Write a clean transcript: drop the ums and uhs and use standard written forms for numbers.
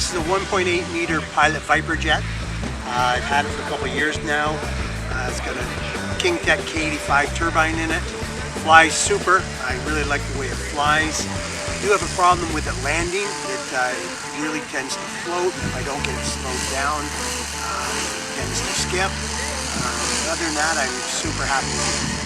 This is a 1.8 meter pilot Viperjet. I've had it for a couple of years now. It's got a Kingtech K85 turbine in it. Flies super. I really like the way it flies. I do have a problem with it landing. It really tends to float. If I don't get it slowed down, it tends to skip. Other than that, I'm super happy with it.